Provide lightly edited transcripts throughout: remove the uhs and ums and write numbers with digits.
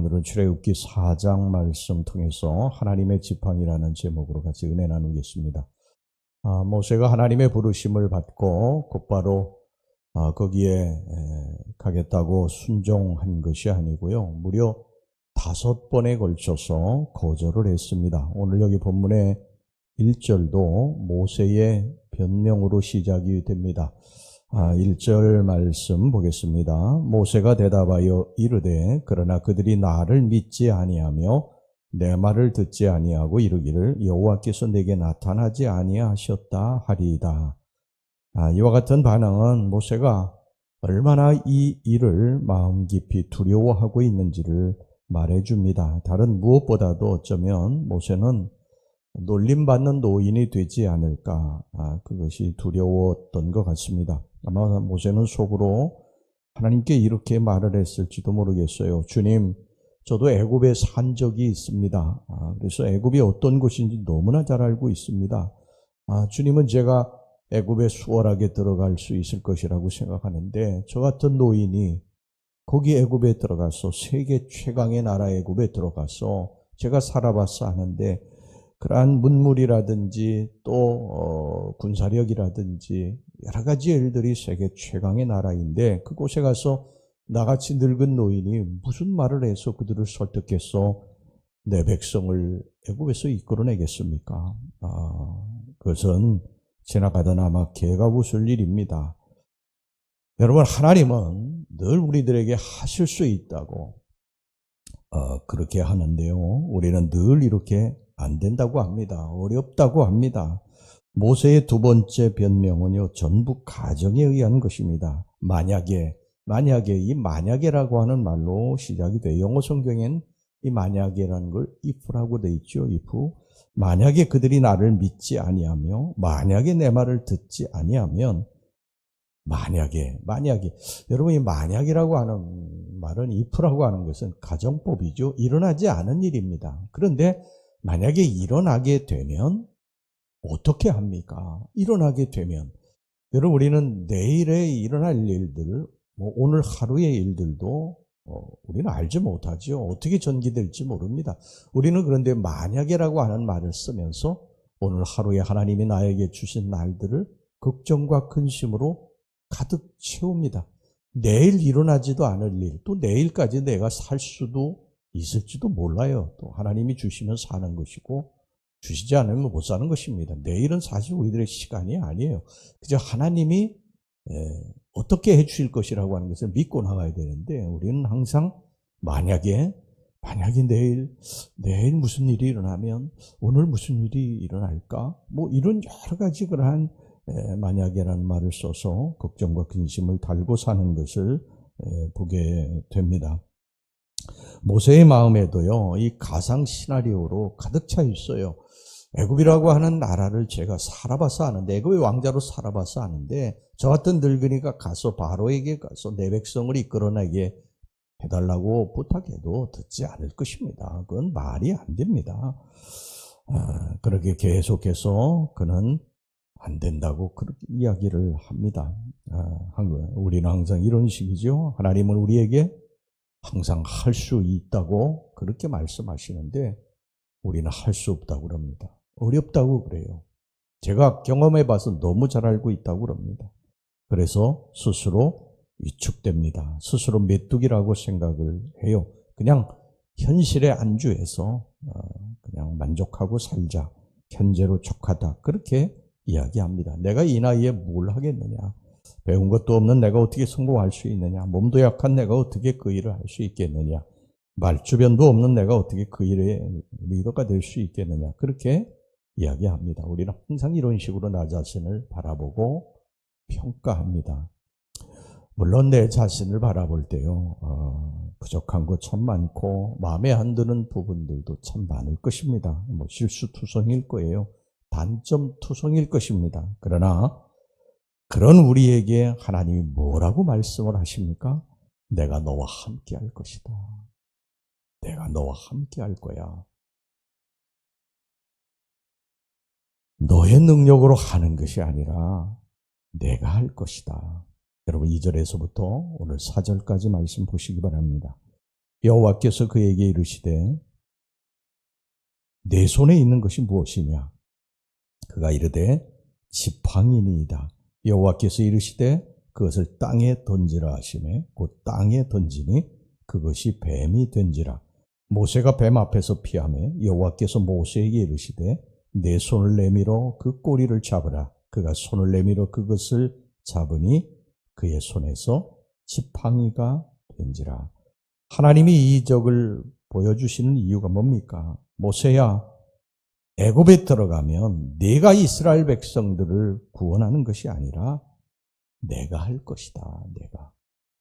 오늘은 출애굽기 4장 말씀 통해서 하나님의 지팡이라는 제목으로 같이 은혜 나누겠습니다. 모세가 하나님의 부르심을 받고 곧바로 거기에 가겠다고 순종한 것이 아니고요. 무려 5번에 걸쳐서 거절을 했습니다. 오늘 여기 본문의 1절도 모세의 변명으로 시작이 됩니다. 1절 말씀 보겠습니다. 모세가 대답하여 이르되 그러나 그들이 나를 믿지 아니하며 내 말을 듣지 아니하고 이르기를 여호와께서 내게 나타나지 아니하셨다 하리이다. 이와 같은 반응은 모세가 얼마나 이 일을 마음 깊이 두려워하고 있는지를 말해줍니다. 다른 무엇보다도 어쩌면 모세는 놀림받는 노인이 되지 않을까, 그것이 두려웠던 것 같습니다. 아마 모세는 속으로 하나님께 이렇게 말을 했을지도 모르겠어요. 주님, 저도 애굽에 산 적이 있습니다. 그래서 애굽이 어떤 곳인지 너무나 잘 알고 있습니다. 주님은 제가 애굽에 수월하게 들어갈 수 있을 것이라고 생각하는데 저 같은 노인이 거기 애굽에 들어가서 세계 최강의 나라 애굽에 들어가서 제가 살아봤어 하는데 그러한 문물이라든지 또 군사력이라든지 여러 가지 일들이 세계 최강의 나라인데 그곳에 가서 나같이 늙은 노인이 무슨 말을 해서 그들을 설득해서 내 백성을 애굽에서 이끌어내겠습니까? 그것은 지나가던 아마 개가 웃을 일입니다. 여러분, 하나님은 늘 우리들에게 하실 수 있다고 그렇게 하는데요. 우리는 늘 이렇게 안 된다고 합니다. 어렵다고 합니다. 모세의 두 번째 변명은요, 전부 가정에 의한 것입니다. 만약에 이 만약에라고 하는 말로 시작이 돼요. 영어 성경엔 이 만약에라는 걸 if라고 돼 있죠. if. 만약에 그들이 나를 믿지 아니하며 만약에 내 말을 듣지 아니하면 만약에 여러분, 이 만약이라고 하는 말은 if라고 하는 것은 가정법이죠. 일어나지 않은 일입니다. 그런데 만약에 일어나게 되면 어떻게 합니까? 일어나게 되면 여러분, 우리는 내일에 일어날 일들, 오늘 하루의 일들도 우리는 알지 못하죠. 어떻게 전개될지 모릅니다. 우리는 그런데 만약에라고 하는 말을 쓰면서 오늘 하루에 하나님이 나에게 주신 날들을 걱정과 근심으로 가득 채웁니다. 내일 일어나지도 않을 일, 또 내일까지 내가 살 수도 있을지도 몰라요. 또 하나님이 주시면 사는 것이고 주시지 않으면 못 사는 것입니다. 내일은 사실 우리들의 시간이 아니에요. 그저 하나님이 어떻게 해 주실 것이라고 하는 것을 믿고 나가야 되는데 우리는 항상 만약에 내일 무슨 일이 일어나면 오늘 무슨 일이 일어날까? 이런 여러 가지 그러한 만약에라는 말을 써서 걱정과 근심을 달고 사는 것을 보게 됩니다. 모세의 마음에도요, 이 가상 시나리오로 가득 차 있어요. 애굽이라고 하는 나라를 제가 살아봐서 아는데, 애굽의 왕자로 살아봐서 아는데, 저 같은 늙은이가 가서 바로에게 가서 내 백성을 이끌어내게 해달라고 부탁해도 듣지 않을 것입니다. 그건 말이 안 됩니다. 그렇게 계속해서 그는 안 된다고 그렇게 이야기를 합니다. 우리는 항상 이런 식이죠. 하나님은 우리에게 항상 할 수 있다고 그렇게 말씀하시는데 우리는 할 수 없다고 그럽니다. 어렵다고 그래요. 제가 경험해 봐서 너무 잘 알고 있다고 그럽니다. 그래서 스스로 위축됩니다. 스스로 메뚜기라고 생각을 해요. 그냥 현실에 안주해서 그냥 만족하고 살자. 현재로 족하다. 그렇게 이야기합니다. 내가 이 나이에 뭘 하겠느냐. 배운 것도 없는 내가 어떻게 성공할 수 있느냐. 몸도 약한 내가 어떻게 그 일을 할 수 있겠느냐. 말주변도 없는 내가 어떻게 그 일의 리더가 될 수 있겠느냐. 그렇게 이야기합니다. 우리는 항상 이런 식으로 나 자신을 바라보고 평가합니다. 물론 내 자신을 바라볼 때요, 부족한 것 참 많고 마음에 안 드는 부분들도 참 많을 것입니다. 실수투성일 거예요. 단점투성일 것입니다. 그러나 그런 우리에게 하나님이 뭐라고 말씀을 하십니까? 내가 너와 함께 할 것이다. 내가 너와 함께 할 거야. 너의 능력으로 하는 것이 아니라 내가 할 것이다. 여러분 2절에서부터 오늘 4절까지 말씀 보시기 바랍니다. 여호와께서 그에게 이르시되 내 손에 있는 것이 무엇이냐? 그가 이르되 지팡이니이다. 여호와께서 이르시되 그것을 땅에 던지라 하시매 곧 땅에 던지니 그것이 뱀이 된지라. 모세가 뱀 앞에서 피하매 여호와께서 모세에게 이르시되 내 손을 내밀어 그 꼬리를 잡으라. 그가 손을 내밀어 그것을 잡으니 그의 손에서 지팡이가 된지라. 하나님이 이 이적을 보여주시는 이유가 뭡니까? 모세야, 애굽에 들어가면 네가 이스라엘 백성들을 구원하는 것이 아니라 내가 할 것이다.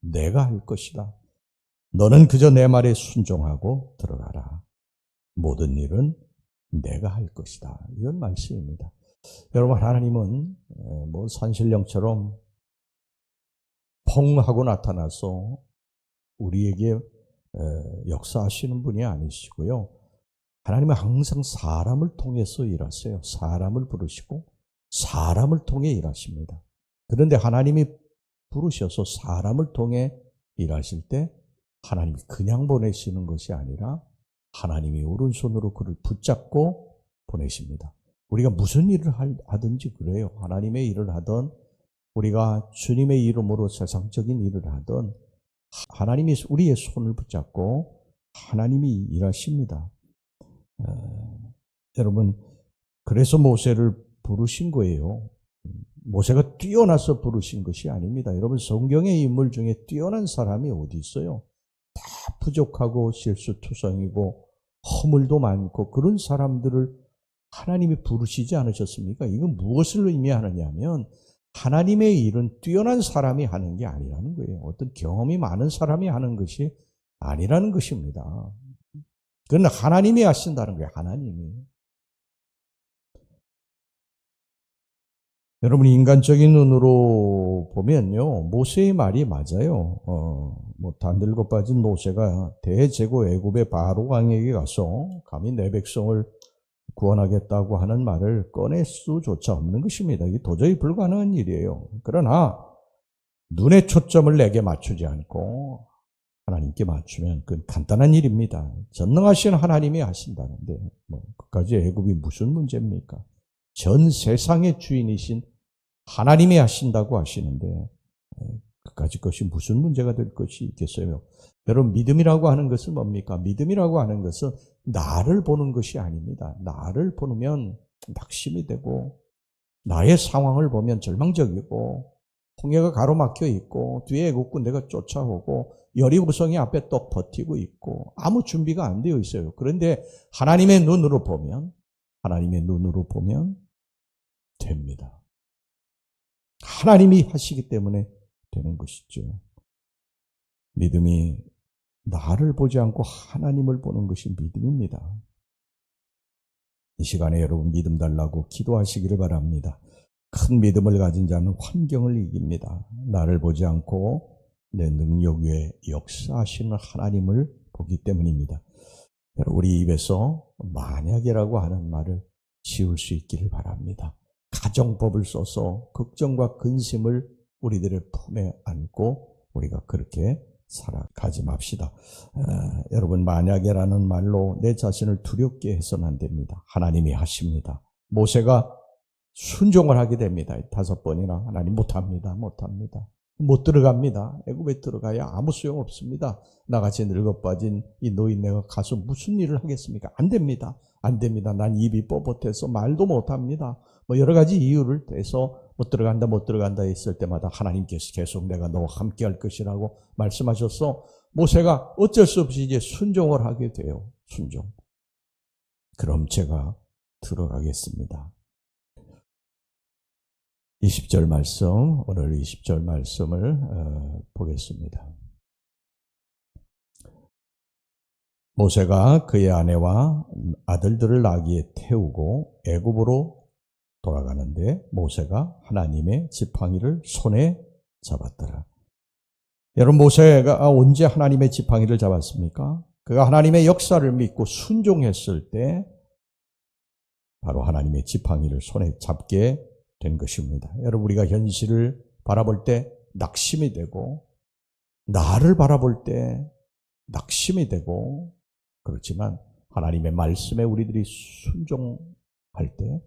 내가 할 것이다. 너는 그저 내 말에 순종하고 들어가라. 모든 일은 내가 할 것이다. 이런 말씀입니다. 여러분, 하나님은 뭐 산신령처럼 펑 하고 나타나서 우리에게 역사하시는 분이 아니시고요. 하나님은 항상 사람을 통해서 일하세요. 사람을 부르시고 사람을 통해 일하십니다. 그런데 하나님이 부르셔서 사람을 통해 일하실 때 하나님이 그냥 보내시는 것이 아니라 하나님이 오른손으로 그를 붙잡고 보내십니다. 우리가 무슨 일을 하든지 그래요. 하나님의 일을 하든 우리가 주님의 이름으로 세상적인 일을 하든 하나님이 우리의 손을 붙잡고 하나님이 일하십니다. 여러분, 그래서 모세를 부르신 거예요. 모세가 뛰어나서 부르신 것이 아닙니다. 여러분, 성경의 인물 중에 뛰어난 사람이 어디 있어요? 다 부족하고 실수투성이고 허물도 많고 그런 사람들을 하나님이 부르시지 않으셨습니까? 이건 무엇을 의미하느냐면 하나님의 일은 뛰어난 사람이 하는 게 아니라는 거예요. 어떤 경험이 많은 사람이 하는 것이 아니라는 것입니다. 그건 하나님이 하신다는 거예요. 하나님이. 여러분, 인간적인 눈으로 보면요, 모세의 말이 맞아요. 다 늙어 빠진 모세가 대제국 애굽의 바로 왕에게 가서 감히 내 백성을 구원하겠다고 하는 말을 꺼낼 수조차 없는 것입니다. 이게 도저히 불가능한 일이에요. 그러나 눈의 초점을 내게 맞추지 않고 하나님께 맞추면 그건 간단한 일입니다. 전능하신 하나님이 하신다는데 그까지 애굽이 무슨 문제입니까? 전 세상의 주인이신 하나님이 하신다고 하시는데 그까지 것이 무슨 문제가 될 것이 있겠어요? 여러분, 믿음이라고 하는 것은 뭡니까? 믿음이라고 하는 것은 나를 보는 것이 아닙니다. 나를 보면 낙심이 되고 나의 상황을 보면 절망적이고 홍해가 가로막혀 있고 뒤에 애국군 내가 쫓아오고 여리고성이 앞에 떡 버티고 있고 아무 준비가 안 되어 있어요. 그런데 하나님의 눈으로 보면 됩니다. 하나님이 하시기 때문에 되는 것이죠. 믿음이 나를 보지 않고 하나님을 보는 것이 믿음입니다. 이 시간에 여러분 믿음 달라고 기도하시기를 바랍니다. 큰 믿음을 가진 자는 환경을 이깁니다. 나를 보지 않고 내 능력 위에 역사하시는 하나님을 보기 때문입니다. 우리 입에서 만약이라고 하는 말을 지울 수 있기를 바랍니다. 가정법을 써서 걱정과 근심을 우리들의 품에 안고 우리가 그렇게 살아가지 맙시다. 여러분, 만약이라는 말로 내 자신을 두렵게 해서는 안 됩니다. 하나님이 하십니다. 모세가 순종을 하게 됩니다. 5번이나 하나님 못합니다. 못 들어갑니다. 애굽에 들어가야 아무 소용 없습니다. 나같이 늙어빠진 이 노인네가 가서 무슨 일을 하겠습니까? 안 됩니다. 난 입이 뻣뻣해서 말도 못합니다. 여러 가지 이유를 대서 못 들어간다 했을 때마다 하나님께서 계속 내가 너와 함께 할 것이라고 말씀하셔서 모세가 어쩔 수 없이 이제 순종을 하게 돼요. 순종. 그럼 제가 들어가겠습니다. 20절 말씀, 오늘 20절 말씀을 보겠습니다. 모세가 그의 아내와 아들들을 나귀에 태우고 애굽으로 돌아가는데 모세가 하나님의 지팡이를 손에 잡았더라. 여러분, 모세가 언제 하나님의 지팡이를 잡았습니까? 그가 하나님의 역사를 믿고 순종했을 때 바로 하나님의 지팡이를 손에 잡게 된 것입니다. 여러분, 우리가 현실을 바라볼 때 낙심이 되고 나를 바라볼 때 낙심이 되고 그렇지만 하나님의 말씀에 우리들이 순종할 때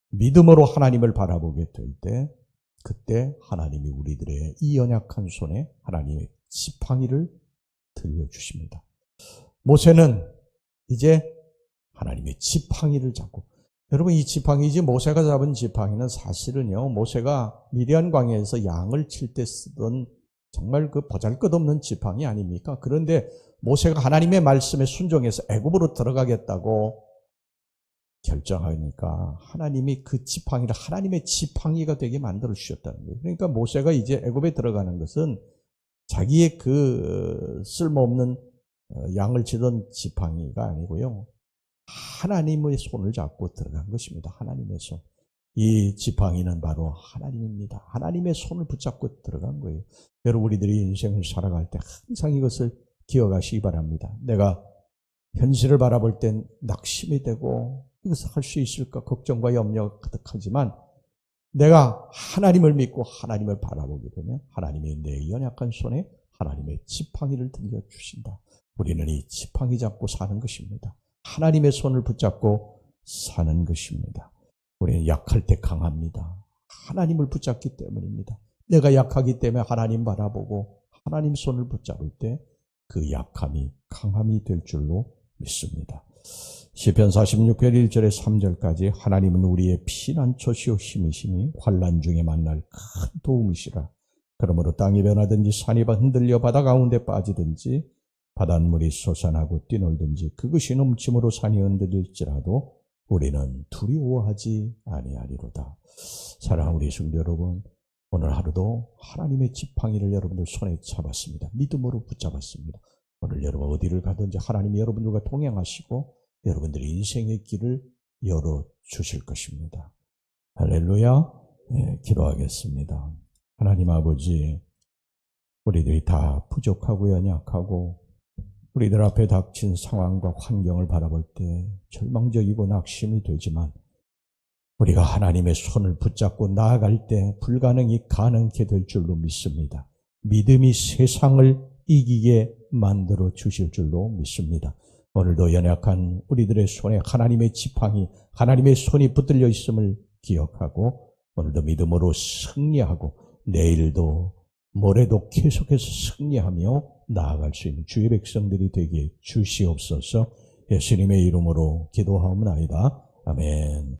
믿음으로 하나님을 바라보게 될 때 그때 하나님이 우리들의 이 연약한 손에 하나님의 지팡이를 들려주십니다. 모세는 이제 하나님의 지팡이를 잡고 여러분 이 지팡이지 모세가 잡은 지팡이는 사실은요 모세가 미디안 광야에서 양을 칠 때 쓰던 정말 그 보잘것없는 지팡이 아닙니까? 그런데 모세가 하나님의 말씀에 순종해서 애굽으로 들어가겠다고 결정하니까 하나님이 그 지팡이를 하나님의 지팡이가 되게 만들어 주셨다는 거예요. 그러니까 모세가 이제 애굽에 들어가는 것은 자기의 그 쓸모없는 양을 치던 지팡이가 아니고요. 하나님의 손을 잡고 들어간 것입니다. 하나님의 손. 이 지팡이는 바로 하나님입니다. 하나님의 손을 붙잡고 들어간 거예요. 여러분 우리들이 인생을 살아갈 때 항상 이것을 기억하시기 바랍니다. 내가 현실을 바라볼 땐 낙심이 되고 이것을 할 수 있을까 걱정과 염려가 가득하지만 내가 하나님을 믿고 하나님을 바라보게 되면 하나님이 내 연약한 손에 하나님의 지팡이를 들려주신다. 우리는 이 지팡이 잡고 사는 것입니다. 하나님의 손을 붙잡고 사는 것입니다. 우리는 약할 때 강합니다. 하나님을 붙잡기 때문입니다. 내가 약하기 때문에 하나님 바라보고 하나님 손을 붙잡을 때 그 약함이 강함이 될 줄로 믿습니다. 시편 46편 1절에 3절까지 하나님은 우리의 피난처시오 힘이시니 환난 중에 만날 큰 도움이시라. 그러므로 땅이 변하든지 산이 흔들려 바다 가운데 빠지든지 바닷물이 솟아나고 뛰놀든지 그것이 넘침으로 산이 흔들릴지라도 우리는 두려워하지 아니하리로다. 사랑하는 우리 성도 여러분, 오늘 하루도 하나님의 지팡이를 여러분들 손에 잡았습니다. 믿음으로 붙잡았습니다. 오늘 여러분 어디를 가든지 하나님이 여러분들과 동행하시고 여러분들의 인생의 길을 열어주실 것입니다. 할렐루야. 네, 기도하겠습니다. 하나님 아버지, 우리들이 다 부족하고 연약하고 우리들 앞에 닥친 상황과 환경을 바라볼 때 절망적이고 낙심이 되지만 우리가 하나님의 손을 붙잡고 나아갈 때 불가능이 가능케 될 줄로 믿습니다. 믿음이 세상을 이기게 만들어 주실 줄로 믿습니다. 오늘도 연약한 우리들의 손에 하나님의 지팡이, 하나님의 손이 붙들려 있음을 기억하고 오늘도 믿음으로 승리하고 내일도 모레도 계속해서 승리하며 나아갈 수 있는 주의 백성들이 되게 주시옵소서. 예수님의 이름으로 기도하옵나이다. 아멘.